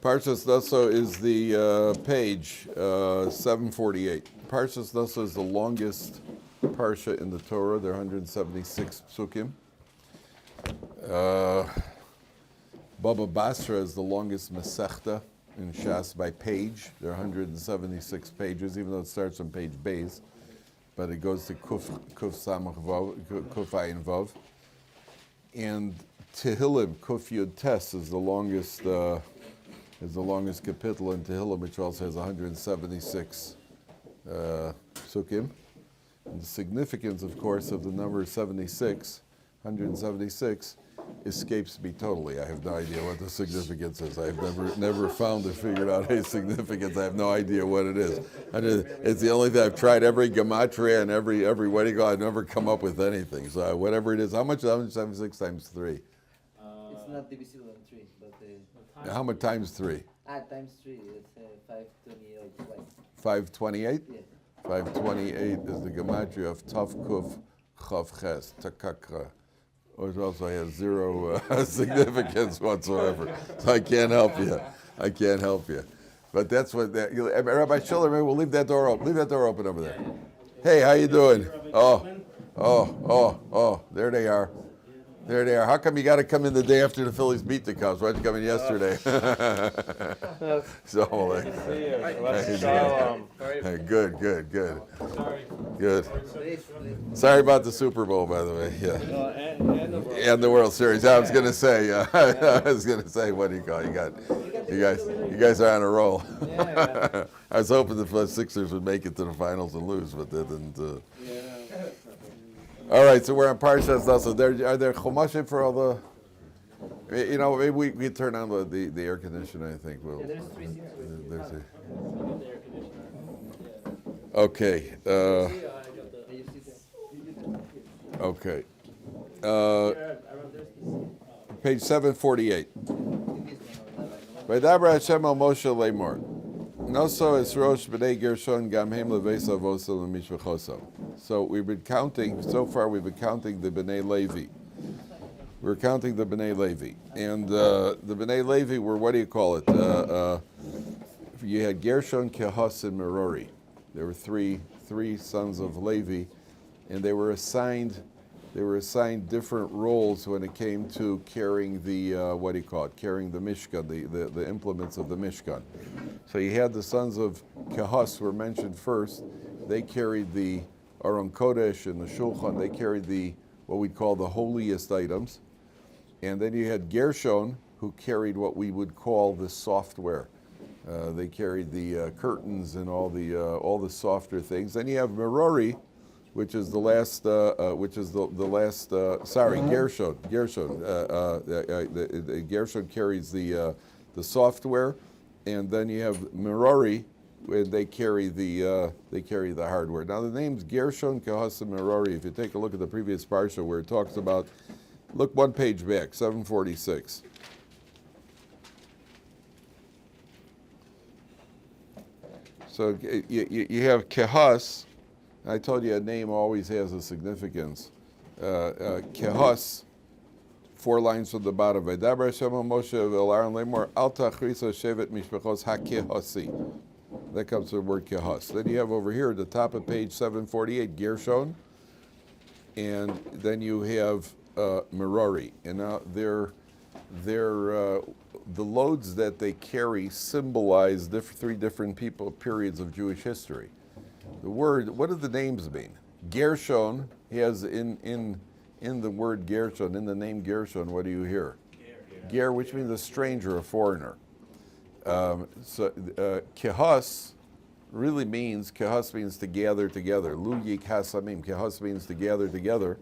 Parshas Nasso is the page 748. Parshas Nasso is the longest parsha in the Torah. There are 176 psukim. Baba Basra is the longest Masechta in Shas by page. There are 176 pages, even though it starts on page Beis, but it goes to Kuf Samach Vav, Kuf Ayin Vav. And Tehillim, Kuf Yud Tes, is the longest kapitel in Tehillim, which also has 176 psukim. And the significance, of course, of the number 76, 176, escapes me totally. I have no idea what the significance is. I've never found or figured out a significance. I have no idea what it is. It's the only thing I've tried every gematria and every what do you call it, I've never come up with anything. So whatever it is, how much is 176 times 3? It's not divisible on 3, but how much times 3? Times 3, it's 528 twice. 528? Yeah. 528 is the gematria of Tav Kuf Chav Ches, Takakra, which also has zero significance whatsoever. So I can't help you. But that's what Rabbi Schiller, maybe we'll leave that door open. Leave that door open over there. Hey, how you doing? Oh, there they are. How come you got to come in the day after the Phillies beat the Cubs? Why didn't you come in yesterday? Good. Good. Sorry about the Super Bowl, by the way. Yeah. And the World Series. I was gonna say. What do you call it? You guys are on a roll. I was hoping the Sixers would make it to the finals and lose, but they didn't. All right, so we're on Parsha Nasso. Are there chumashim for all the? Maybe we turn on the air conditioner. I think we'll. There's 3 seats. Okay. Okay. Page 748. Vaydaber Hashem al Moshe Lemor. Nasso es rosh b'nei Gershon gam hem levesa vosel u'mishvachosam. So we've been counting the B'nai Levi. We're counting the B'nai Levi. And the B'nai Levi were, what do you call it? You had Gershon, Kehass, and Merari. There were three sons of Levi, and they were assigned different roles when it came to carrying the carrying the Mishkan, the implements of the Mishkan. So you had the sons of Kehass were mentioned first. They carried the Aron Kodesh and the Shulchan. They carried what we'd call the holiest items. And then you had Gershon, who carried what we would call the software. They carried the curtains and all the softer things. Then you have Merari, which is the last. Gershon. Gershon carries the software, and then you have Merari, and they carry the hardware. Now the names Gershon, Kehass, and Merari. If you take a look at the previous parsha where it talks about, look one page back, 746. So you have Kehass. I told you a name always has a significance. Kehass, 4 lines from the bottom. Vaydaber Hashem al Moshe el Aaron lemor al tachrisa shevet mishpachos hakehasi. That comes from the word Kehass. Then you have over here at the top of page 748 Gershon, and then you have Merari. And now the loads that they carry symbolize 3 different periods of Jewish history. The word, what do the names mean? Gershon has in the word Gershon, in the name Gershon, what do you hear? Ger, which means a stranger, a foreigner. Kehass really means to gather together. Lu yik hasamim. Kehass means to gather together.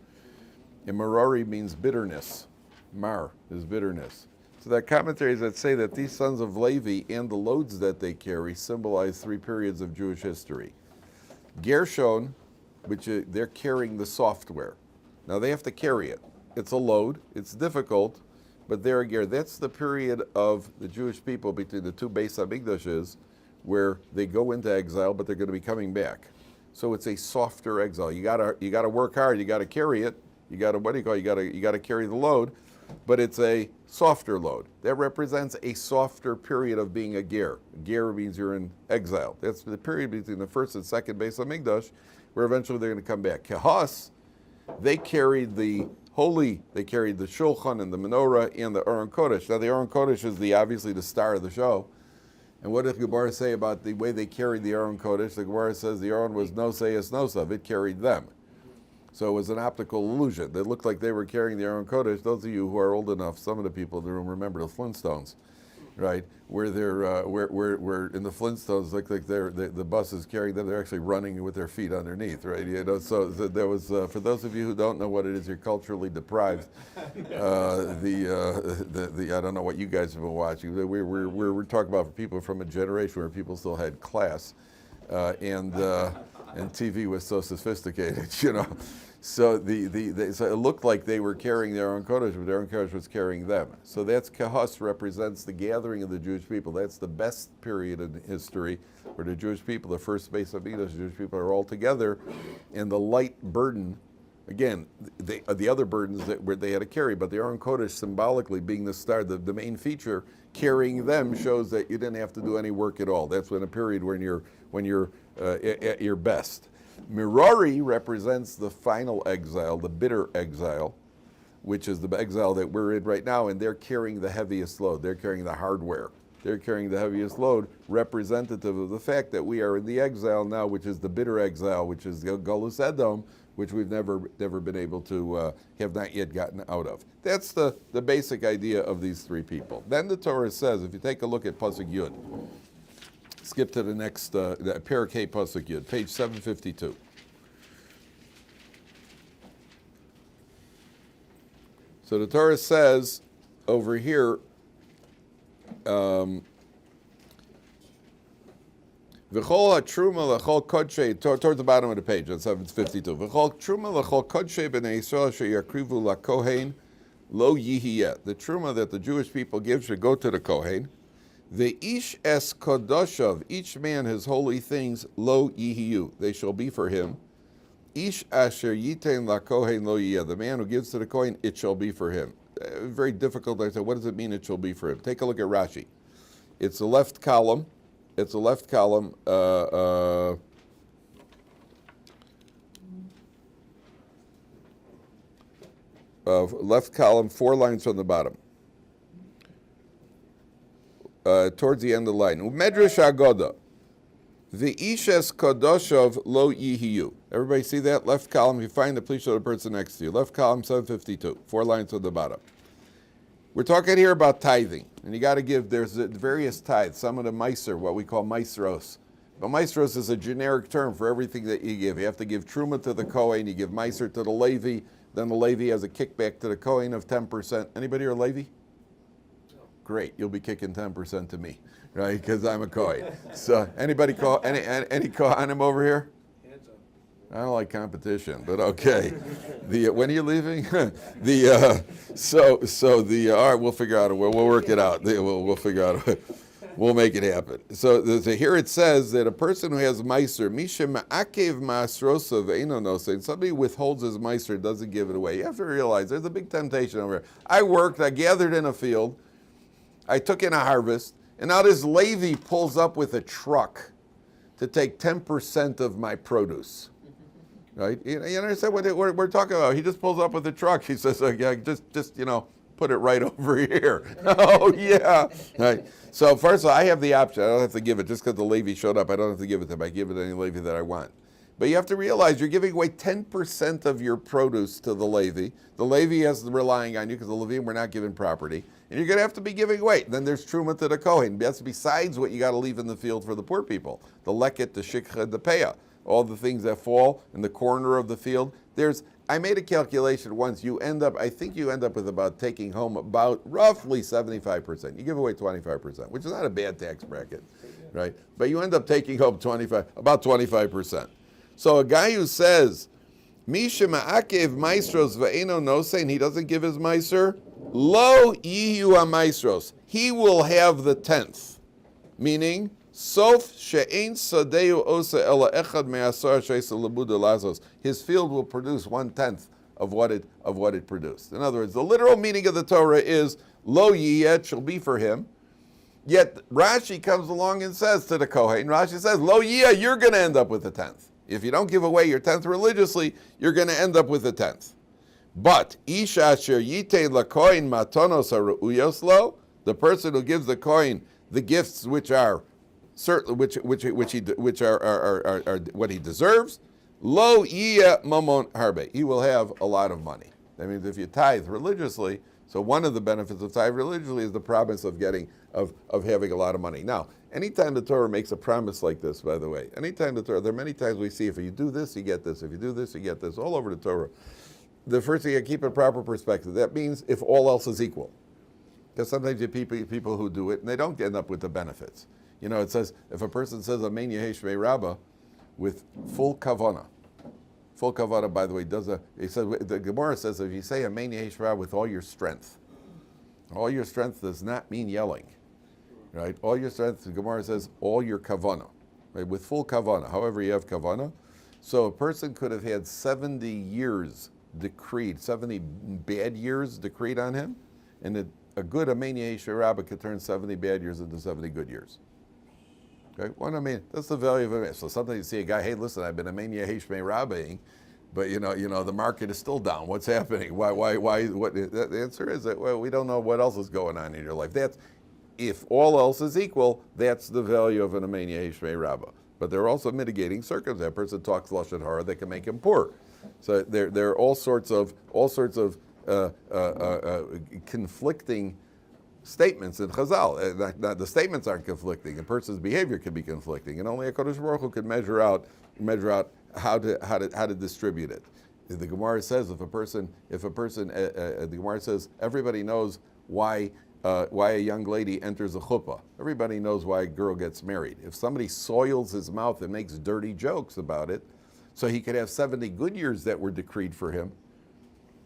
And Merari means bitterness. Mar is bitterness. So that commentaries that say that these sons of Levi and the loads that they carry symbolize 3 periods of Jewish history. Gershon, which they're carrying the software. Now they have to carry it. It's a load. It's difficult, but that's the period of the Jewish people between the 2 Beis Hamikdashes where they go into exile, but they're going to be coming back. So it's a softer exile. You gotta work hard. You gotta carry it. You gotta carry the load. but it's a softer load. That represents a softer period of being a ger. Ger means you're in exile. That's the period between the first and second Beis Hamikdash, where eventually they're going to come back. Kehas, they carried the shulchan and the menorah and the Aron Kodesh. Now the Aron Kodesh is obviously the star of the show. And what did Gemara say about the way they carried the Aron Kodesh? The Gemara says the Aron was nosei es nosav. It carried them. So it was an optical illusion. They looked like they were carrying the Aron Kodesh. Those of you who are old enough, some of the people in the room remember the Flintstones, right? Where they're where in the Flintstones look like the bus is carrying them. They're actually running with their feet underneath, right? You know, so there was for those of you who don't know what it is, you're culturally deprived. I don't know what you guys have been watching. We're talking about people from a generation where people still had class, and TV was so sophisticated, you know. So so it looked like they were carrying their own Kodesh, but their own Kodesh was carrying them. So that's Kehas represents the gathering of the Jewish people. That's the best period in history where the Jewish people, the first Beis Hamikdash, the Jewish people are all together, and the light burden. Again, the other burdens that they had to carry, but the Aron Kodesh symbolically being the star, the main feature, carrying them shows that you didn't have to do any work at all. That's when a period when you're at your best. Mirari represents the final exile, the bitter exile, which is the exile that we're in right now, and they're carrying the heaviest load. They're carrying the hardware. They're carrying the heaviest load, representative of the fact that we are in the exile now, which is the bitter exile, which is Golus Edom, which we've never been able to have not yet gotten out of. That's the basic idea of these three people. Then the Torah says, if you take a look at Pasuk Yud, skip to the next, Perek Hey Pasuk Yud, page 752. So the Torah says over here, V'chol hatruma l'chol kodshe, towards the bottom of the page, on 752. V'chol truma l'chol kodshe b'nei Yisrael sheyakrivu lakohen lo yihiyeh. The truma that the Jewish people give should go to the kohen. The ish es kodoshav, each man his holy things, lo yihiyu, they shall be for him. Ish asher yitein lakohen lo yihiyeh, the man who gives to the kohen, it shall be for him. Very difficult. I said, what does it mean it shall be for him? Take a look at Rashi. It's the left column. It's a left column. Left column, 4 lines from the bottom. Towards the end of the line. Medrash Agoda. The Ishes Kodoshov lo yihiyu. Everybody see that? Left column. If you find it, please show the person next to you. Left column, 752. 4 lines from the bottom. We're talking here about tithing. And you got to give, there's various tithes. Some of the meiser, what we call meisros. But meisros is a generic term for everything that you give. You have to give truma to the Kohen. You give meiser to the Levi. Then the Levi has a kickback to the Kohen of 10%. Anybody here a Levi? Great, you'll be kicking 10% to me, right? Because I'm a Kohen. So anybody call any Kohanim over here? Hands up. I don't like competition, but okay. When are you leaving? All right, we'll figure out a way. We'll work it out. We'll figure out a way. We'll make it happen. So here it says that a person who has meiser, misha ma'akev ma'asrosav eino nosein, somebody withholds his meiser, doesn't give it away. You have to realize there's a big temptation over here. I worked, I gathered in a field, I took in a harvest, and now this Levi pulls up with a truck to take 10% of my produce. Right? You understand what we're talking about? He just pulls up with a truck. He says, yeah, just put it right over here. Oh, yeah. Right. So first of all, I have the option. I don't have to give it. Just because the Levi showed up, I don't have to give it to him. I give it to any Levi that I want. But you have to realize you're giving away 10% of your produce to the Levi. The Levi is relying on you because the Levim were not given property. And you're going to have to be giving away. Then there's truma to the Kohen. That's besides what you got to leave in the field for the poor people. The leket, the shikha, the peah. All the things that fall in the corner of the field. I made a calculation once. I think you end up with about taking home about roughly 75%. You give away 25%, which is not a bad tax bracket, right? But you end up taking home about 25%. So a guy who says, Misha ma'akev maestros ve'eno nosein, he doesn't give his meiser, lo yihu ha-maestros, he will have the 10th. Meaning, sof she'ein sadeu osa ela echad me'asar she'esa lebuda lazos. His field will produce 1/10 of what it produced. In other words, the literal meaning of the Torah is lo yiyeh, it shall be for him. Yet Rashi comes along and says to the Kohen, Rashi says, lo yiyeh, you're going to end up with the 10th. If you don't give away your 10th religiously, you're going to end up with the 10th. But Isha asher yitein lakohen matonos haru'uyos lo, the person who gives the Kohen the gifts which are certain, which are what he deserves, lo yiyeh mamon harbe, he will have a lot of money. That means if you tithe religiously, so one of the benefits of tithe religiously is the promise of getting of having a lot of money. Now, anytime the Torah makes a promise like this, by the way, anytime the Torah, there are many times we see if you do this, you get this. If you do this, you get this. All over the Torah. The first thing, you keep a proper perspective. That means if all else is equal. Because sometimes you have people who do it and they don't end up with the benefits. You know, it says, if a person says Amen Yehesh Rabbah with full kavanah. Full kavanah, by the way, the Gemara says if you say Amen Yehesh Rabbah with all your strength does not mean yelling. Right? All your strength, the Gemara says all your kavanah. Right? With full kavanah, however you have kavanah. So a person could have had 70 years decreed, 70 bad years decreed on him, and a good Amen Yehesh Rabbah could turn 70 bad years into 70 good years. Okay, that's the value of Amen. So sometimes you see a guy, hey, listen, I've been Amen Yehesh Rabbahing, but you know, the market is still down. What's happening? Why? What? The answer is that, well, we don't know what else is going on in your life. That's, if all else is equal, that's the value of an Amen Yehesh Rabbah. But there are also mitigating circumstances. That person talks lashon hara that can make him poor. So there are all sorts of conflicting statements in Chazal. The statements aren't conflicting. A person's behavior can be conflicting, and only HaKadosh Baruch Hu can measure out how to distribute it. The Gemara says the Gemara says everybody knows why a young lady enters a chuppah. Everybody knows why a girl gets married. If somebody soils his mouth and makes dirty jokes about it, so he could have 70 good years that were decreed for him,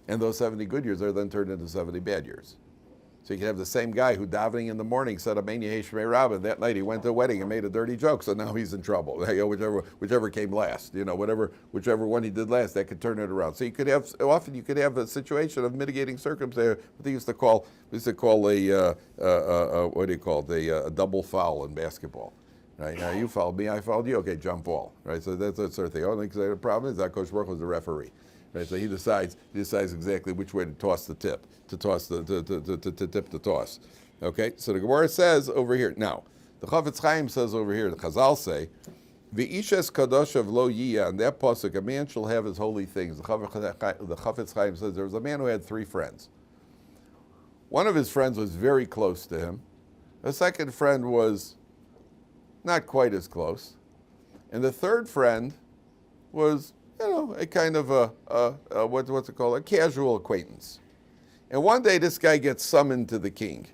and those 70 good years are then turned into 70 bad years. So you can have the same guy who davening in the morning said Amen Yehesh Rabbah, and that night he went to a wedding and made a dirty joke, so now he's in trouble. Whichever came last, whichever one he did last, that could turn it around. So you could have a situation of mitigating circumstance. What they used to call a double foul in basketball. Right, now you fouled me, I fouled you. Okay, jump ball. Right, so that's that sort of thing. Only the problem is that Coach Baruch was the referee. Right, so he decides exactly which way to toss the tip, to tip the toss. Okay, so the Gemara says over here. Now, the Chafetz Chaim says over here. The Chazal say, "V'ishes kadosh of lo yiyah." On that pasuk, a man shall have his holy things. The Chafetz Chaim says there was a man who had 3 friends. One of his friends was very close to him. The second friend was not quite as close, and the third friend was, a kind of a casual acquaintance. And one day this guy gets summoned to the king.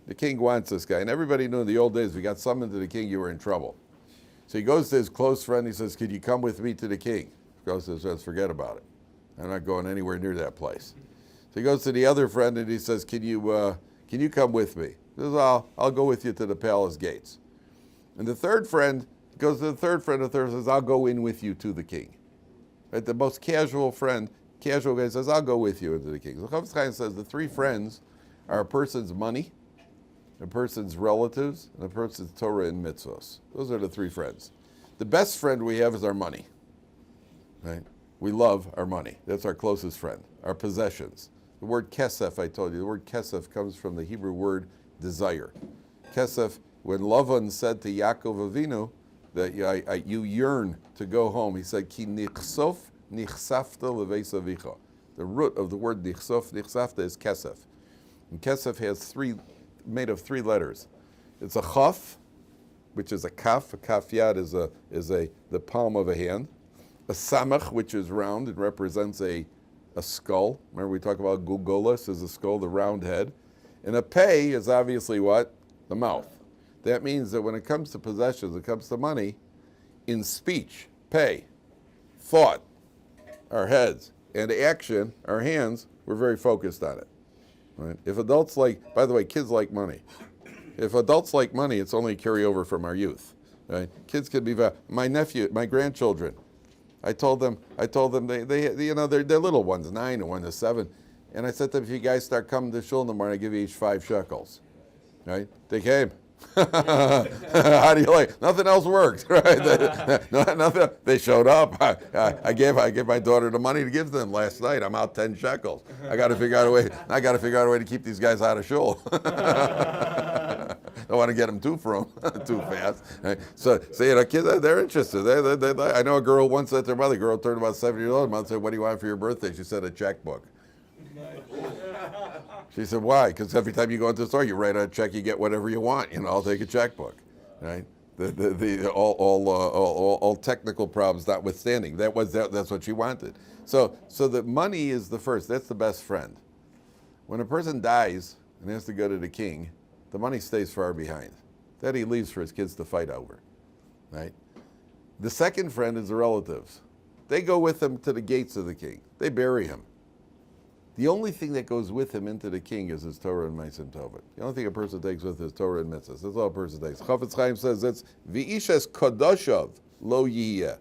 The king wants this guy, and everybody knew in the old days if you got summoned to the king, you were in trouble. So he goes to his close friend. He says, "Could you come with me to the king?" He goes, says, "Forget about it. I'm not going anywhere near that place." So he goes to the other friend and he says, "Can you come with me?" He says, "I'll go with you to the palace gates." And the third friend goes to the third friend. The third says, "I'll go in with you to the king." Right? The most casual guy says, "I'll go with you into the king." So Chafetz Chaim says the 3 friends are a person's money, a person's relatives, and a person's Torah and mitzvos. Those are the 3 friends. The best friend we have is our money. Right? We love our money. That's our closest friend. Our possessions. The word kesef, I told you, the word kesef comes from the Hebrew word desire. Kesef, when Lavan said to Yaakov Avinu that you yearn to go home, he said, "Ki nichsof nichsafta leveis avicha." The root of the word nichsafta is kesef. And kesef has made of 3 letters. It's a chaf, which is a kaf. A kaf yad is the palm of a hand. A samach, which is round, it represents a skull. Remember we talk about gugolas is a skull, the round head. And a pei is obviously what? The mouth. That means that when it comes to possessions, it comes to money, in speech, pei, thought, our heads, and action, our hands, we're very focused on it. Right? If adults by the way, kids like money. If adults like money, it's only a carryover from our youth. Right? Kids could be, my grandchildren, I told them they you know, they're little ones, 9 and 1 is 7. And I said to them, if you guys start coming to shul in the morning, I give you each 5 shekels. Right? They came. How do you like? Nothing else worked, right? Nothing. They showed up. I gave my daughter the money to give them last night. I'm out 10 shekels. I got to figure out a way. To keep these guys out of shul. Don't want to get them too fast. Right? So you know, kids, they're interested. I know a girl once said to her mother. Girl turned about 7 years old. Mother said, "What do you want for your birthday?" She said, "A checkbook." She said, "Why?" Because every time you go into the store, you write a check, you get whatever you want. You know, I'll take a checkbook, right? All technical problems notwithstanding, that's what she wanted. So the money is the first. That's the best friend. When a person dies and has to go to the king, the money stays far behind. That he leaves for his kids to fight over, right? The second friend is the relatives. They go with him to the gates of the king. They bury him. The only thing that goes with him into the king is his Torah and Ma'asim Tovim. The only thing a person takes with his Torah and mitzvahs. That's all a person takes. Chafetz Chaim says it's v'ishes kadoshav lo yiyu.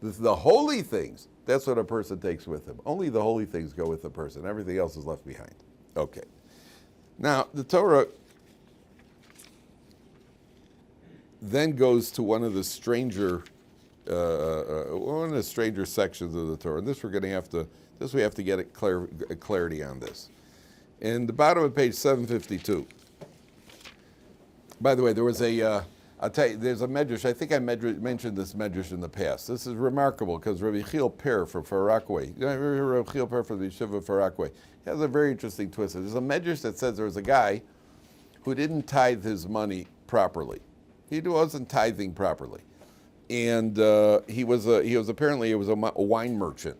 The holy things, that's what a person takes with him. Only the holy things go with the person. Everything else is left behind. Okay. Now, the Torah then goes to one of the stranger sections of the Torah. And this we have to get clarity on this. In the bottom of page 752. By the way, there was I'll tell you, there's a medrash. I think I mentioned this medrash in the past. This is remarkable because Rabbi Chil Per from Far Rockaway, Rabbi Chil Per from the Yeshivat of Far Rockaway, has a very interesting twist. There's a medrash that says there was a guy who didn't tithe his money properly. He wasn't tithing properly, and he was apparently a wine merchant.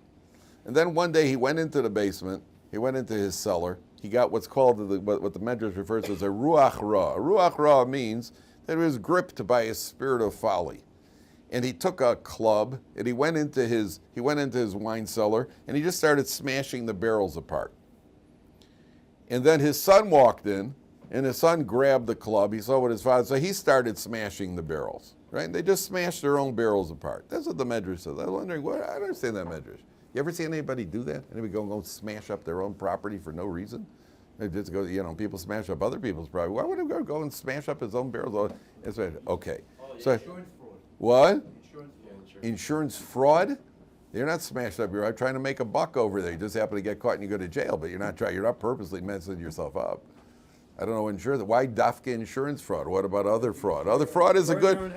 And then one day he went into the basement, he went into his cellar, he got what's called, what the Medrash refers to as a ruach ra. A ruach ra means that he was gripped by a spirit of folly. And he took a club and he went into his wine cellar and he just started smashing the barrels apart. And then his son walked in and his son grabbed the club, he saw what his father, so he started smashing the barrels. Right? And they just smashed their own barrels apart. That's what the Medrash says. I was wondering, I don't understand that Medrash. You ever seen anybody do that? Anybody go smash up their own property for no reason? They just go, people smash up other people's property. Why would he go and smash up his own barrels? Okay. So insurance fraud. What? Insurance fraud. Insurance fraud? You're not smashed up. You're trying to make a buck over there. You just happen to get caught and you go to jail, but you're not purposely messing yourself up. I don't know insurance. Why dafka insurance fraud? What about other fraud? Other fraud is a good.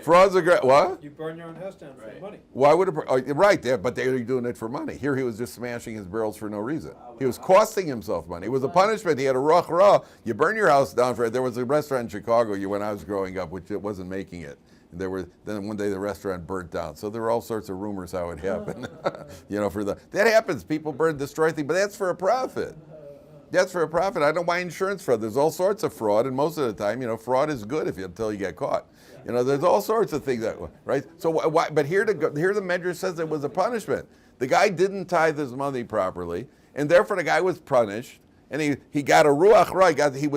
Fraud's a great. What? You burn your own house down for money. Why would it? Right there, but they were doing it for money. Here he was just smashing his barrels for no reason. He was costing himself money. It was a punishment. He had a ruach ra. You burn your house down for it. There was a restaurant in Chicago when I was growing up, which it wasn't making it. Then one day the restaurant burnt down. So there were all sorts of rumors how it happened. That happens. People destroy things, but that's for a profit. That's for a profit. I don't know why insurance fraud. There's all sorts of fraud, and most of the time, fraud is good until you get caught. There's all sorts of things right? So why? But here the Medrash says it was a punishment. The guy didn't tithe his money properly, and therefore the guy was punished, and he got a ruach ra. He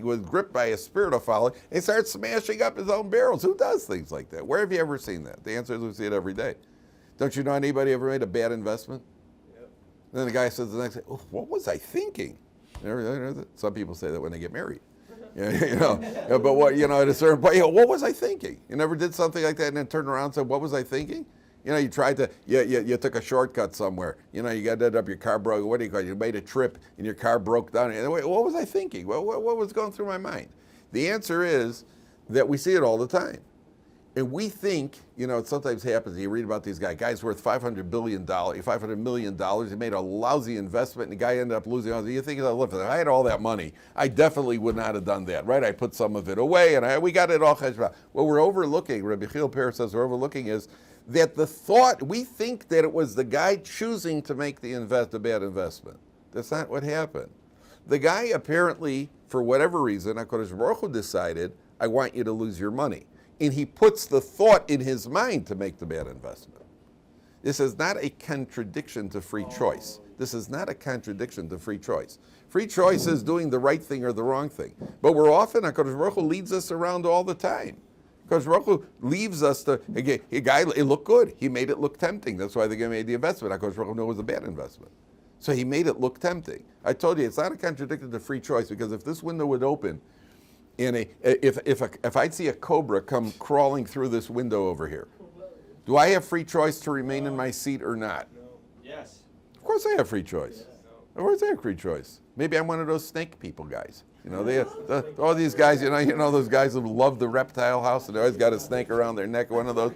was gripped by a spirit of folly, and he started smashing up his own barrels. Who does things like that? Where have you ever seen that? The answer is we see it every day. Don't you know anybody ever made a bad investment? Then the guy says the next day, what was I thinking? Some people say that when they get married. But what, at a certain point, what was I thinking? You never did something like that and then turned around and said, what was I thinking? You tried to, you took a shortcut somewhere. You got up, your car broke, what do you call it? You made a trip and your car broke down. What was I thinking? What was going through my mind? The answer is that we see it all the time. And we think, it sometimes happens, you read about these guys worth $500 million, he made a lousy investment, and the guy ended up losing all. You think, look, if I had all that money, I definitely would not have done that, right? I put some of it away, and we got it all. What we're overlooking, Rabbi Chil Per says we're overlooking, is that we think that it was the guy choosing to make the bad investment. That's not what happened. The guy apparently, for whatever reason, HaKadosh Baruch Hu decided, I want you to lose your money. And he puts the thought in his mind to make the bad investment. This is not a contradiction to free choice. This is not a contradiction to free choice. Free choice is doing the right thing or the wrong thing. But we're often, HaKadosh Baruch Hu leads us around all the time. Because Baruch Hu leaves us to, again, a guy, it looked good. He made it look tempting. That's why the guy made the investment. Because Baruch Hu knew it was a bad investment. So he made it look tempting. I told you, it's not a contradiction to free choice, because if this window would open, if I'd see a cobra come crawling through this window over here, do I have free choice to remain in my seat or not? Yes. Of course I have free choice. Of course I have free choice. Maybe I'm one of those snake people guys. You know, all these guys, you know those guys who love the reptile house and they always got a snake around their neck, one of those,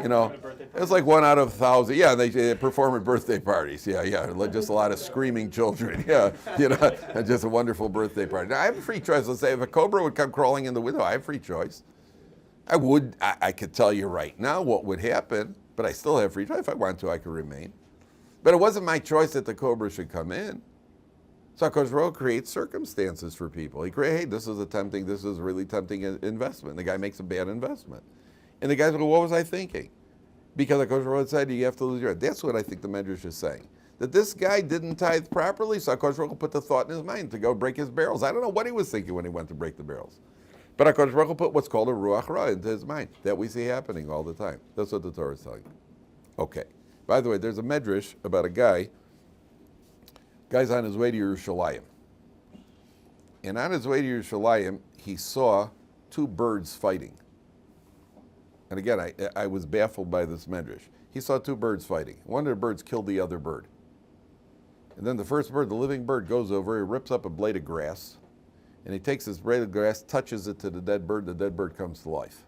you know. It's like 1 out of 1,000. Yeah, they perform at birthday parties. Yeah, just a lot of screaming children. Yeah, you know, just a wonderful birthday party. Now, I have a free choice. Let's say if a cobra would come crawling in the window, I have free choice. I could tell you right now what would happen, but I still have free choice. If I want to, I could remain. But it wasn't my choice that the cobra should come in. So HaKadosh Baruch Hu creates circumstances for people. He creates, hey, this is a really tempting investment. The guy makes a bad investment. And the guys go, what was I thinking? Because HaKadosh Baruch Hu said, you have to lose your head. That's what I think the Medrash is saying. That this guy didn't tithe properly, so HaKadosh Baruch Hu put the thought in his mind to go break his barrels. I don't know what he was thinking when he went to break the barrels. But HaKadosh Baruch Hu put what's called a ruach ra into his mind. That we see happening all the time. That's what the Torah is telling. Okay. By the way, there's a Medrash about a guy's on his way to Yerushalayim. And on his way to Yerushalayim, he saw 2 birds fighting. And again, I was baffled by this Medrash. He saw 2 birds fighting. One of the birds killed the other bird. And then the first bird, the living bird, goes over, he rips up a blade of grass, and he takes this blade of grass, touches it to the dead bird comes to life.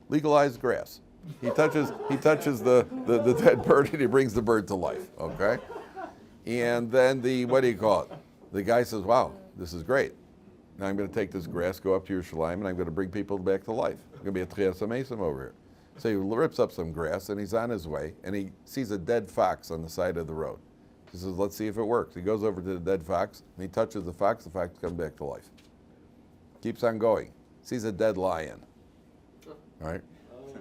Legalized grass. He touches the dead bird and he brings the bird to life, okay? And then the guy says, wow, this is great. Now I'm going to take this grass, go up to Yerushalayim, and I'm going to bring people back to life. It's going to be a Tchias HaMesim over here. So he rips up some grass and he's on his way and he sees a dead fox on the side of the road. He says, let's see if it works. He goes over to the dead fox and he touches the fox comes back to life. Keeps on going. Sees a dead lion. All right?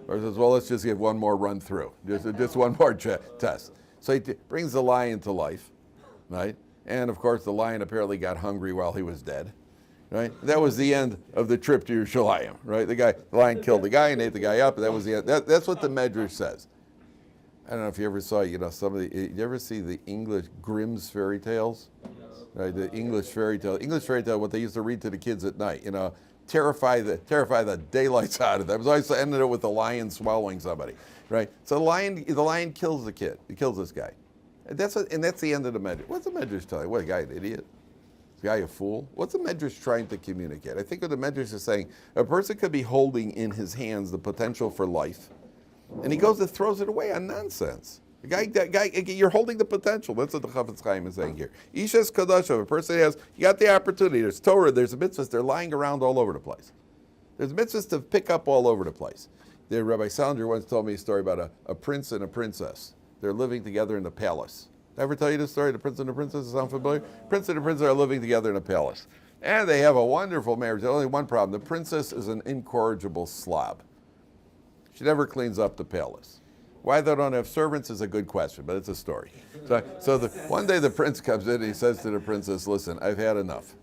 Or says, well, let's just give one more run through. Just one more test. So he brings the lion to life, right? And of course, the lion apparently got hungry while he was dead, right? That was the end of the trip to Yerushalayim, right? The lion killed the guy and ate the guy up, and that was the end. That's what the Medrash says. I don't know if you ever saw, you ever see the English Grimm's fairy tales? Right, the English fairy tale, what they used to read to the kids at night, terrify the daylights out of them. It was always ended up with the lion swallowing somebody, right? So the lion kills the kid. He kills this guy. And that's the end of the Medrash. What's the Medrash telling? What, a guy an idiot? Is the guy a fool? What's the Medrash trying to communicate? I think what the Medrash is saying, a person could be holding in his hands the potential for life, and he goes and throws it away on nonsense. That guy, you're holding the potential. That's what the Chafetz Chaim is saying here. Ishes Kadashov, a person has, you got the opportunity. There's Torah, there's mitzvahs, they're lying around all over the place. There's mitzvahs to pick up all over the place. Rabbi Salinger once told me a story about a prince and a princess. They're living together in a palace. Did I ever tell you this story, the prince and the princess? Does it sound familiar? Prince and the princess are living together in a palace. And they have a wonderful marriage. There's only one problem. The princess is an incorrigible slob. She never cleans up the palace. Why they don't have servants is a good question, but it's a story. One day the prince comes in and he says to the princess, listen, I've had enough.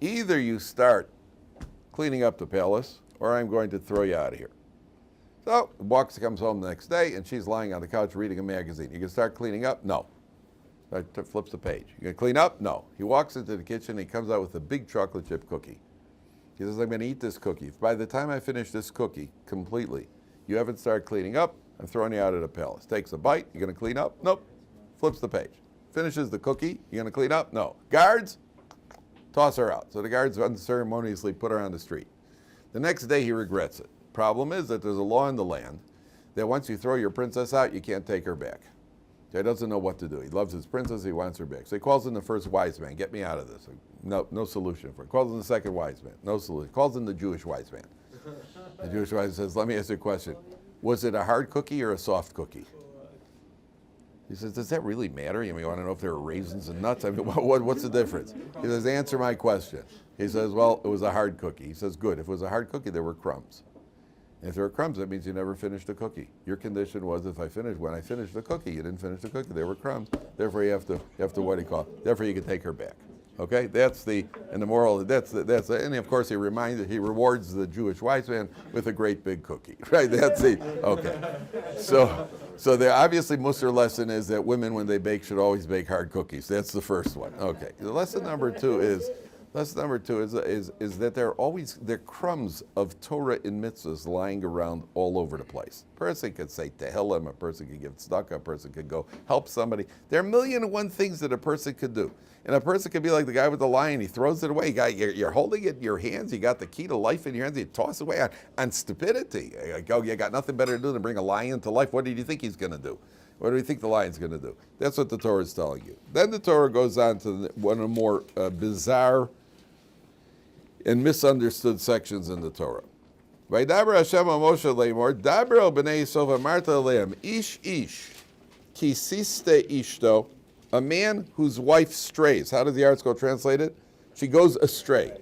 Either you start cleaning up the palace or I'm going to throw you out of here. So comes home the next day and she's lying on the couch reading a magazine. You can start cleaning up? No. Flips the page. You can clean up? No. He walks into the kitchen and he comes out with a big chocolate chip cookie. He says, I'm going to eat this cookie. By the time I finish this cookie completely, you haven't started cleaning up, I'm throwing you out of the palace. Takes a bite, you're going to clean up? Nope. Flips the page. Finishes the cookie, you're going to clean up? No. Guards? Toss her out. So the guards unceremoniously put her on the street. The next day he regrets it. Problem is that there's a law in the land that once you throw your princess out, you can't take her back. So he doesn't know what to do. He loves his princess, he wants her back. So he calls in the first wise man, get me out of this. No solution for it. Calls in the second wise man, no solution. Calls in the Jewish wise man. The Jewish wise man says, let me ask you a question. Was it a hard cookie or a soft cookie? He says, does that really matter? You want to know if there were raisins and nuts? I mean, what's the difference? He says, answer my question. He says, well, it was a hard cookie. He says, good. If it was a hard cookie, there were crumbs. And if there were crumbs, that means you never finished the cookie. Your condition was when I finished the cookie, you didn't finish the cookie, there were crumbs. Therefore, you have to what do you call it? Therefore, you can take her back. Okay, that's the moral. And of course he rewards the Jewish wise man with a great big cookie. Right? That's the okay. So the obviously Musar lesson is that women when they bake should always bake hard cookies. That's the first one. Okay. The lesson number two is that there are crumbs of Torah and mitzvahs lying around all over the place. A person could say Tehillim, a person could give tzedakah, a person could go help somebody. There are 1,000,001 things that a person could do. And a person could be like the guy with the lion, he throws it away. You're holding it in your hands, you got the key to life in your hands, you toss it away on stupidity. You got nothing better to do than bring a lion to life. What do you think he's going to do? What do you think the lion's going to do? That's what the Torah is telling you. Then the Torah goes on to one of the more bizarre and misunderstood sections in the Torah. Vaydaber Hashem Moshe leimor, Dabro b'nei Yisov amarta aleim, ish kisiste ishto, a man whose wife strays. How does the article translate it? She goes astray.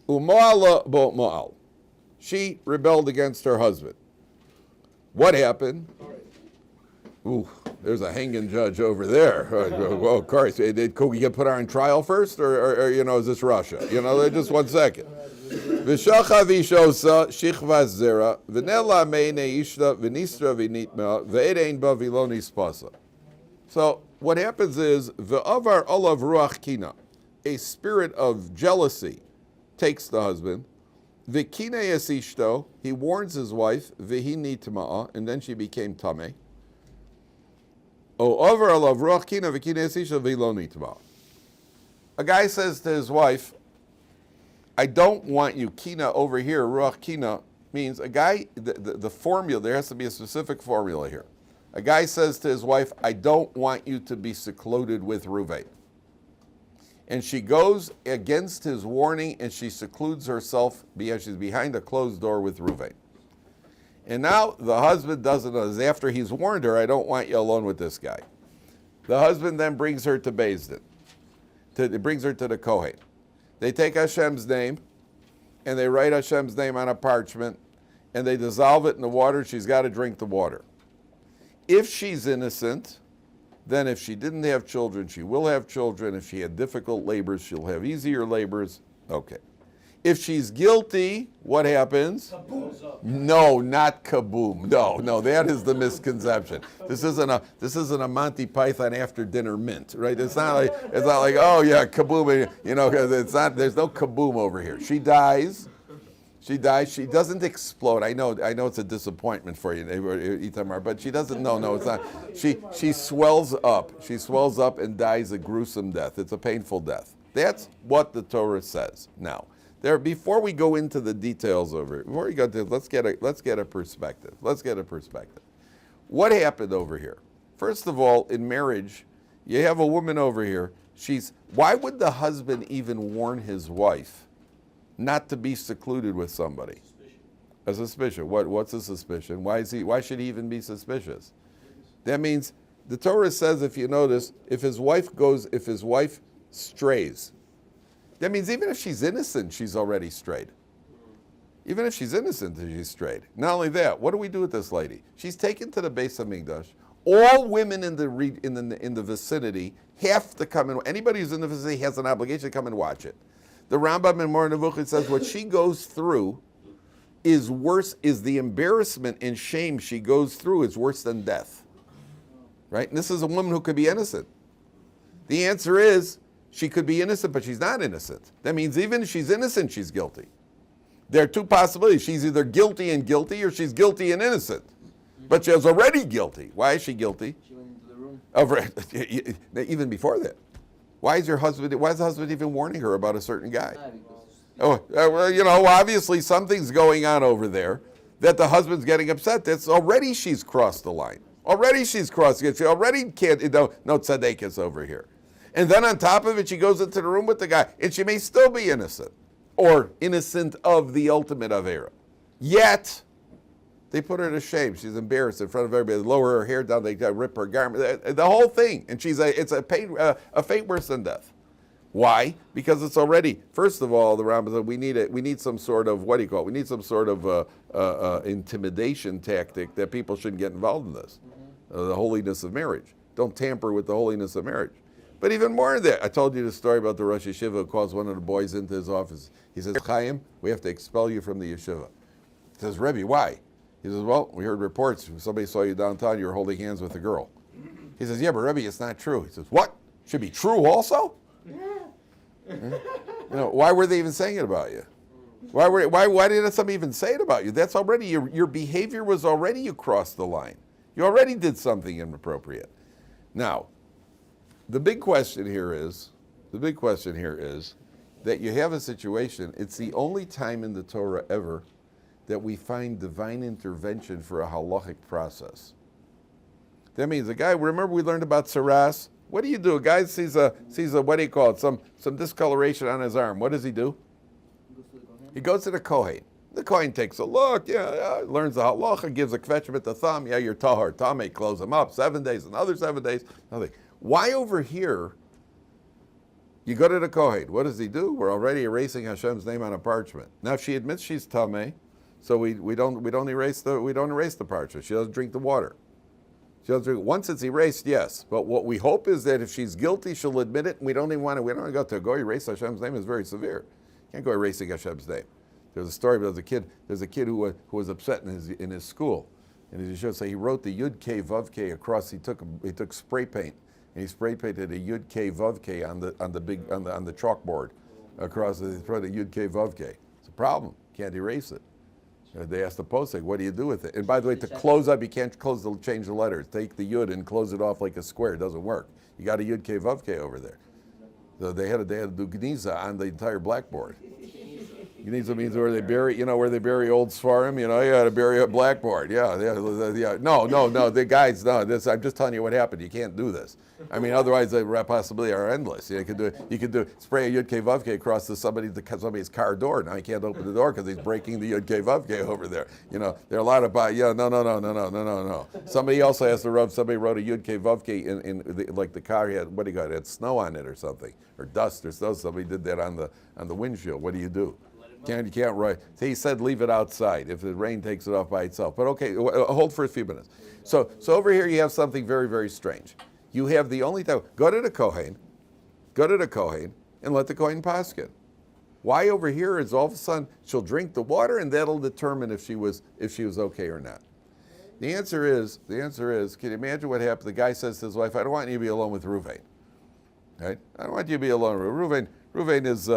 U'mo'ala bo mo'al. She rebelled against her husband. What happened? Ooh, there's a hanging judge over there. Well, of course, could we get put her on trial first, or is this Russia? Just 1 second. V'shacha v'ishosa shichva zera v'nela me'nei ishta v'nistra v'nitma v'erein ba v'lo nispasa. So what happens is v'avar olav ruach kina, a spirit of jealousy takes the husband. V'kine es ishto, he warns his wife v'hi nitma'a, and then she became tameh. A guy says to his wife, I don't want you, kina over here, ruach kina means a guy, the formula, there has to be a specific formula here. A guy says to his wife, I don't want you to be secluded with Ruvain. And she goes against his warning and she secludes herself because she's behind a closed door with Ruvain. And now the husband doesn't know. After he's warned her, I don't want you alone with this guy. The husband then brings her to Beis Din. Brings her to the Kohen. They take Hashem's name, and they write Hashem's name on a parchment, and they dissolve it in the water. She's got to drink the water. If she's innocent, then if she didn't have children, she will have children. If she had difficult labors, she'll have easier labors. Okay. If she's guilty, what happens? No, not kaboom. No, that is the misconception. This isn't a Monty Python after dinner mint, right? It's not like oh yeah, kaboom. It's not. There's no kaboom over here. She dies. She doesn't explode. I know it's a disappointment for you, Itamar, but she doesn't. No, it's not. She swells up. She swells up and dies a gruesome death. It's a painful death. That's what the Torah says. Now. Before we go into the details over it, before we go to let's get a perspective. What happened over here? First of all, in marriage, you have a woman over here. Why would the husband even warn his wife not to be secluded with somebody? A suspicion. What's a suspicion? Why should he even be suspicious? That means the Torah says, if you notice, if his wife strays. That means even if she's innocent, she's already strayed. Even if she's innocent, she's strayed. Not only that, what do we do with this lady? She's taken to the Beis Hamikdash. All women in the vicinity have to come in. Anybody who's in the vicinity has an obligation to come and watch it. The Rambam in Moreh Nevuchot says what she goes through is worse. Is the embarrassment and shame she goes through is worse than death. Right? And this is a woman who could be innocent. The answer is, she could be innocent, but she's not innocent. That means even if she's innocent, she's guilty. There are two possibilities. She's either guilty and guilty, or she's guilty and innocent. But she was already guilty. Why is she guilty? She went into the room. Even before that. Why is the husband even warning her about a certain guy? Obviously something's going on over there that the husband's getting upset. That's already she's crossed the line. Already she's crossed it. She already can't, no tzaddikus over here. And then on top of it, she goes into the room with the guy, and she may still be innocent, or innocent of the ultimate Avera. Yet, they put her to shame. She's embarrassed in front of everybody. They lower her hair down, they rip her garment, the whole thing. And it's a fate worse than death. Why? Because it's already, first of all, the Rambam said we need some sort of, what do you call it? We need some sort of intimidation tactic that people shouldn't get involved in this. The holiness of marriage. Don't tamper with the holiness of marriage. But even more than that, I told you the story about the Rosh Yeshiva who calls one of the boys into his office. He says, Chaim, we have to expel you from the yeshiva. He says, Rebbe, why? He says, well, we heard reports. Somebody saw you downtown, you were holding hands with a girl. He says, yeah, but Rebbe, it's not true. He says, what? Should be true also? Why were they even saying it about you? Why did somebody even say it about you? That's already, your behavior was already, you crossed the line. You already did something inappropriate. Now, the big question here is that you have a situation, it's the only time in the Torah ever that we find divine intervention for a halachic process. That means a guy, remember we learned about saras? What do you do? A guy sees a what do you call it? Some discoloration on his arm. What does he do? He goes to the Kohen. The Kohen takes a look, learns the halacha, gives a kvetch the thumb, you're tahor, tameh, close him up, 7 days, another 7 days, nothing. Why over here, you go to the Kohen, what does he do? We're already erasing Hashem's name on a parchment. Now she admits she's tameh, so we don't erase the Parsha. She doesn't drink the water. She doesn't drink. Once it's erased, yes. But what we hope is that if she's guilty, she'll admit it. And we don't want to go erase Hashem's name. Is very severe. You can't go erasing Hashem's name. There's a story about there's a kid who was upset in his school, and he showed, so he wrote the Yud K Vav K across. He took spray paint and he spray painted a Yud K Vav K on the chalkboard across. He wrote a Yud K Vav K. It's a problem. Can't erase it. They asked the posting, what do you do with it? And by the way, to close up, you can't change the letters. Take the Yud and close it off like a square. It doesn't work. You got a Yud K Vav K over there. So they had to do Gniza on the entire blackboard. Gniza means where they bury, where they bury old Sfarim. You got to bury a blackboard. Yeah. No. The guys, no. I'm just telling you what happened. You can't do this. I mean, otherwise the possibilities are endless. You could spray a Yud K Vav K across somebody's car door. Now he can't open the door because he's breaking the Yud K Vav K over there. There are a lot of no. Somebody also has to rub. Somebody wrote a Yud K Vav K in the car. He had It had snow on it or something, or dust or snow. Somebody did that on the windshield. What do? You can't write. So he said leave it outside if the rain takes it off by itself. But okay, hold for a few minutes. So over here you have something very, very strange. You have the only time, go to the Kohen, and let the Kohen paskin. Why over here is all of a sudden she'll drink the water and that'll determine if she was okay or not. The answer is, can you imagine what happened? The guy says to his wife, I don't want you to be alone with Ruvain. Right? I don't want you to be alone with Ruvain. Ruvain is,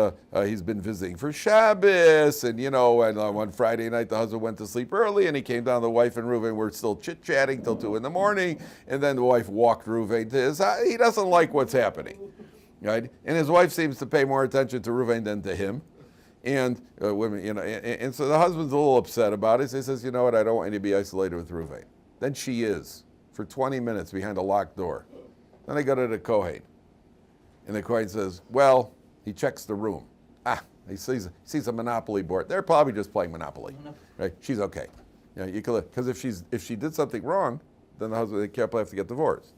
he's been visiting for Shabbos, and and one Friday night the husband went to sleep early, and he came down, the wife and Ruvain were still chit-chatting till 2 a.m, and then the wife walked Ruvain to his house. He doesn't like what's happening, right? And his wife seems to pay more attention to Ruvain than to him, and women, and so the husband's a little upset about it. So he says, you know what, I don't want you to be isolated with Ruvain. Then she is, for 20 minutes behind a locked door. Then they go to the Kohen, and the Kohen says, well, he checks the room. He sees a Monopoly board. They're probably just playing Monopoly, right? She's okay. Because if she did something wrong, then the husband, they couple have to get divorced.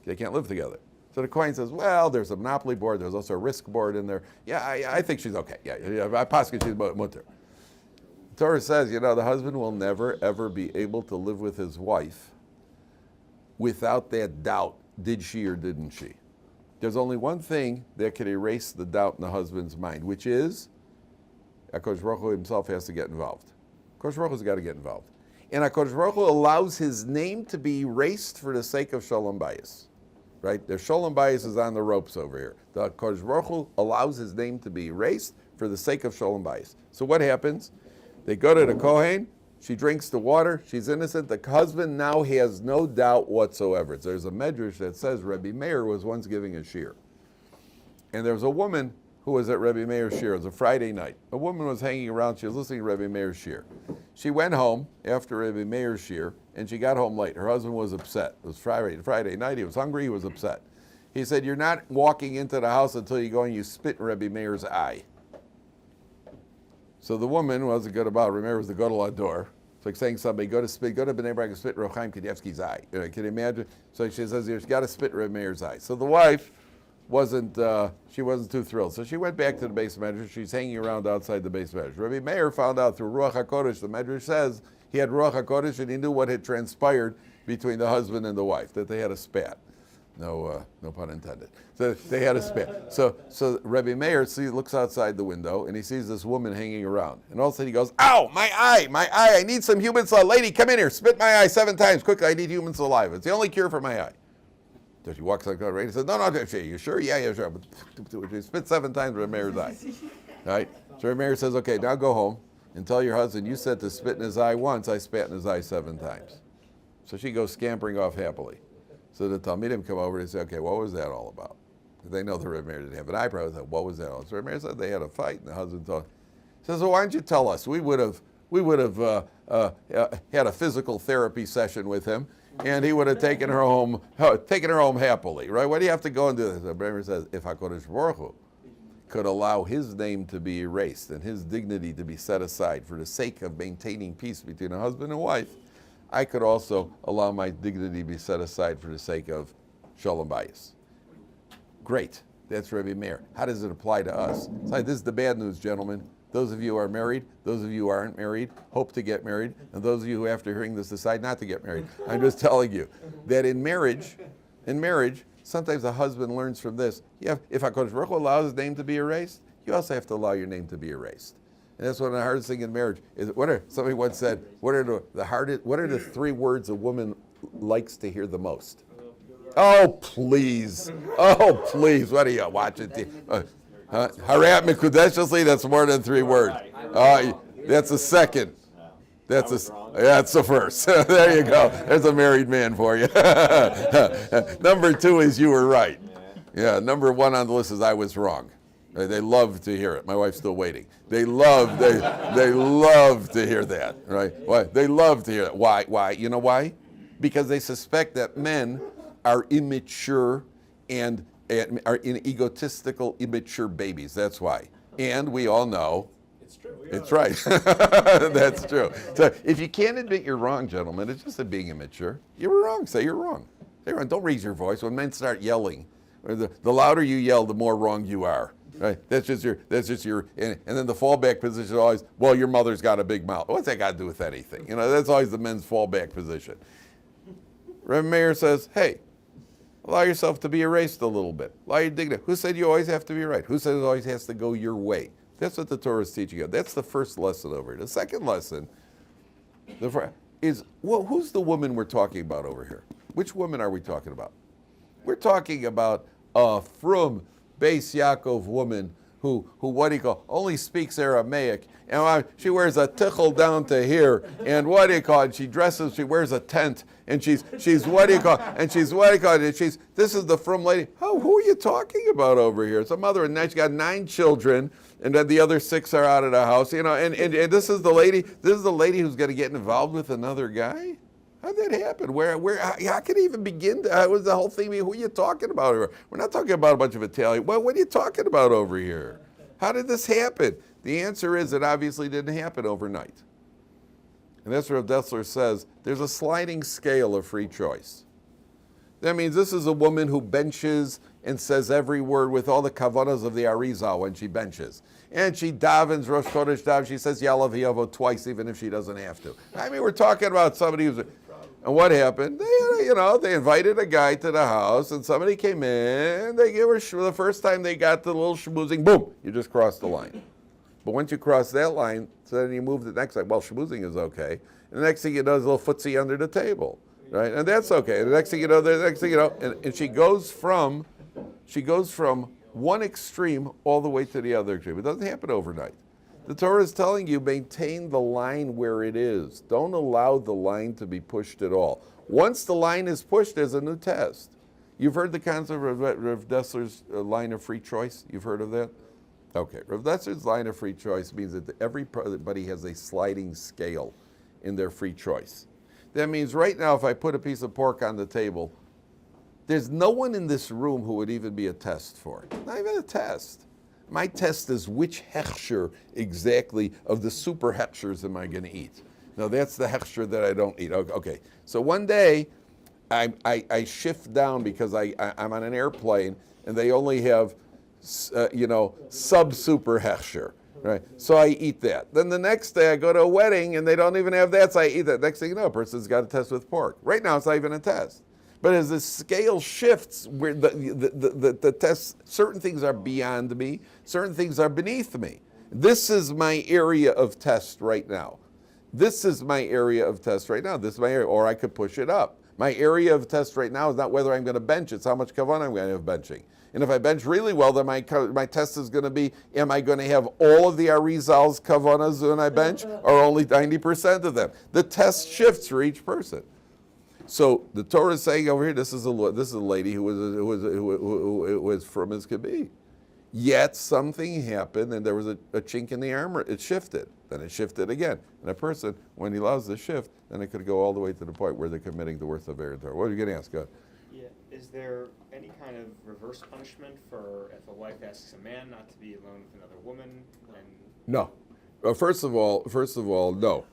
They can't live together. So the Kohen says, well, there's a Monopoly board. There's also a risk board in there. Yeah, I think she's okay. Yeah, I possibly she's mutter. The Torah says, the husband will never ever be able to live with his wife without that doubt. Did she or didn't she? There's only one thing that can erase the doubt in the husband's mind, which is HaKadosh Baruch Hu himself has to get involved. HaKadosh Baruch Hu's got to get involved. And HaKadosh Baruch Hu allows his name to be erased for the sake of Shalom Bayis. Right? There's Shalom Bayis is on the ropes over here. The HaKadosh Baruch Hu allows his name to be erased for the sake of Shalom Bayis. So what happens? They go to the Kohen. She drinks the water. She's innocent. The husband now has no doubt whatsoever. There's a medrash that says Rabbi Meir was once giving a shir. And there was a woman who was at Rabbi Meir's shir. It was a Friday night. A woman was hanging around. She was listening to Rabbi Meir's shir. She went home after Rabbi Meir's shir, and she got home late. Her husband was upset. It was Friday night. He was hungry. He was upset. He said, you're not walking into the house until you go and you spit in Rabbi Meir's eye. So the woman wasn't good about it. Remember, it was the Gadol Ador. It's like saying somebody, go to Bnei Brak and spit in Rav Chaim Kanievsky's eye. Can you imagine? So she says, you've got to spit in Rabbi Meir's eye. So the wife wasn't too thrilled. So she went back to the base medrash. She's hanging around outside the base medrash. Rabbi Meir found out through Ruach HaKodesh, the medrash says, he had Ruach HaKodesh and he knew what had transpired between the husband and the wife, that they had a spat. No pun intended. So they had a spat. So Rabbi Meir looks outside the window and he sees this woman hanging around. And all of a sudden he goes, "Ow, my eye, I need some human saliva. Lady, come in here, spit my eye 7 times, quickly, I need human saliva. It's the only cure for my eye." So she walks like that, right? He says, "No, you sure? Yeah, sure." But she spit 7 times Rabbi Meir's eye. Right? So Rabbi Meir says, "Okay, now go home and tell your husband you said to spit in his eye once, I spat in his eye 7 times. So she goes scampering off happily. So the Talmidim come over and say, "Okay, what was that all about?" They know the Rabbi Meir didn't have an eyebrow. They said, "What was that all?" So Rabbi Meir said they had a fight, and the husband told him. He says, "Well, why don't you tell us? We would have had a physical therapy session with him, and he would have taken her home happily, right? Why do you have to go and do this?" So Rabbi Meir says, "If HaKadosh Baruch Hu could allow his name to be erased and his dignity to be set aside for the sake of maintaining peace between a husband and wife, I could also allow my dignity to be set aside for the sake of Shalom Bayis." Great. That's Rabbi Meir. How does it apply to us? So this is the bad news, gentlemen. Those of you who are married, those of you who aren't married, hope to get married, and those of you who after hearing this decide not to get married. I'm just telling you that in marriage, sometimes a husband learns from this. If HaKadosh Baruch Hu allows his name to be erased, you also have to allow your name to be erased. And that's one of the hardest things in marriage. Somebody once said, what are the 3 words a woman likes to hear the most? Oh, please. Oh, please. What are you watching? Harat Mikudeshly, that's more than 3 words. That's the second. That's the first. There you go. There's a married man for you. Number 2 is you were right. Yeah, number 1 on the list is I was wrong. They love to hear it. My wife's still waiting. They love to hear that, right? Why? They love to hear that. Why? You know why? Because they suspect that men are immature and are egotistical, immature babies. That's why. And we all know it's right. That's true. So if you can't admit you're wrong, gentlemen, it's just being immature. You were wrong. Say you're wrong. Say you're wrong. Don't raise your voice. When men start yelling, the louder you yell, the more wrong you are. Right? That's just your, and then the fallback position is always, well, your mother's got a big mouth. What's that got to do with anything? That's always the men's fallback position. Rabbi Meir says, hey, allow yourself to be erased a little bit. Allow your dignity. Who said you always have to be right? Who said it always has to go your way? That's what the Torah is teaching you. That's the first lesson over here. The second lesson is, well, who's the woman we're talking about over here? Which woman are we talking about? We're talking about a frum Beis Yaakov woman who what do you call, only speaks Aramaic, and she wears a tichel down to here, and what do you call it? She wears a tent, and she's what do you call it? This is the frum lady. Oh, who are you talking about over here? It's a mother, and she's got 9 children, and then the other 6 are out of the house, and this is the lady who's going to get involved with another guy? How did that happen? How can it even begin? That was the whole thing. Who are you talking about? We're not talking about a bunch of Italian. Well, what are you talking about over here? How did this happen? The answer is it obviously didn't happen overnight. And that's what Rav Dessler says. There's a sliding scale of free choice. That means this is a woman who benches and says every word with all the kavanas of the Arizal when she benches. And she davens Rosh Chodesh Dav. She says Yalav Yavo twice, even if she doesn't have to. I mean, we're talking about somebody who's... And what happened? They invited a guy to the house, and somebody came in. They gave her the first time they got the little schmoozing. Boom! You just crossed the line. But once you cross that line, so then you move to the next line. Well, schmoozing is okay. And the next thing you know is a little footsie under the table, right? And that's okay. And the next thing you know, and she goes from one extreme all the way to the other extreme. It doesn't happen overnight. The Torah is telling you, maintain the line where it is. Don't allow the line to be pushed at all. Once the line is pushed, there's a new test. You've heard the concept of Rav Dessler's line of free choice? You've heard of that? Okay. Rav Dessler's line of free choice means that everybody has a sliding scale in their free choice. That means right now, if I put a piece of pork on the table, there's no one in this room who would even be a test for it. Not even a test. My test is which hechsher exactly of the super hechshers am I going to eat? No, that's the hechsher that I don't eat. Okay. So one day, I shift down because I'm on an airplane and they only have, sub-super hechsher. Right? So I eat that. Then the next day I go to a wedding and they don't even have that, so I eat that. Next thing you know, a person's got a test with pork. Right now it's not even a test. But as the scale shifts, where the test, certain things are beyond me, certain things are beneath me. This is my area of test right now. This is my area of test right now. This is my area, or I could push it up. My area of test right now is not whether I'm going to bench, it's how much kavanah I'm going to have benching. And if I bench really well, then my test is going to be, am I going to have all of the Arizal's kavanas when I bench, or only 90% of them? The test shifts for each person. So the Torah is saying over here, this is a lady who was from as could be. Yet something happened, and there was a chink in the armor. It shifted. Then it shifted again. And a person, when he allows the shift, then it could go all the way to the point where they're committing the worth of Eretz Torah. What are you going to ask? Go ahead. Yeah. Is there any kind of reverse punishment for if a wife asks a man not to be alone with another woman? No. First of all, no.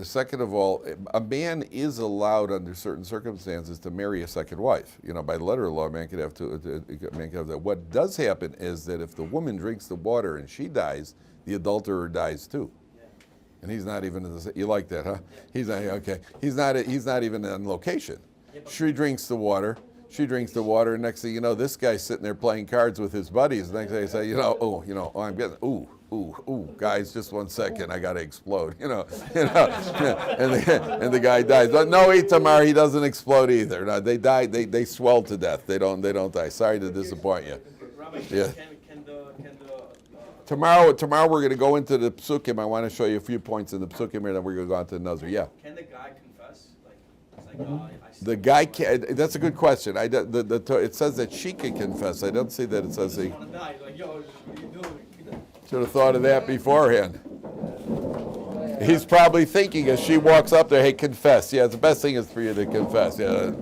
Second of all, a man is allowed under certain circumstances to marry a second wife. By the letter of law, a man could have that. What does happen is that if the woman drinks the water and she dies, the adulterer dies too. Yeah. And he's not even in the. You like that, huh? Yeah. He's not okay. He's not even on location. Yeah, she drinks the water. And next thing you know, this guy's sitting there playing cards with his buddies. Next thing they say, I'm getting ooh, guys, just 1 second, I got to explode, and the guy dies. But no, Itamar, he doesn't explode either. No, they die, they swell to death. They don't die. Sorry to disappoint you. Rabbi, yeah. Can the Tomorrow we're going to go into the psukim. I want to show you a few points in the psukim here, then we're going to go on to the Nazir. Yeah. Can the guy confess? The guy can. That's a good question. It says that she can confess. I don't see that it says he. Should have thought of that beforehand. He's probably thinking as she walks up there, hey, confess. Yeah, the best thing is for you to confess. Yeah.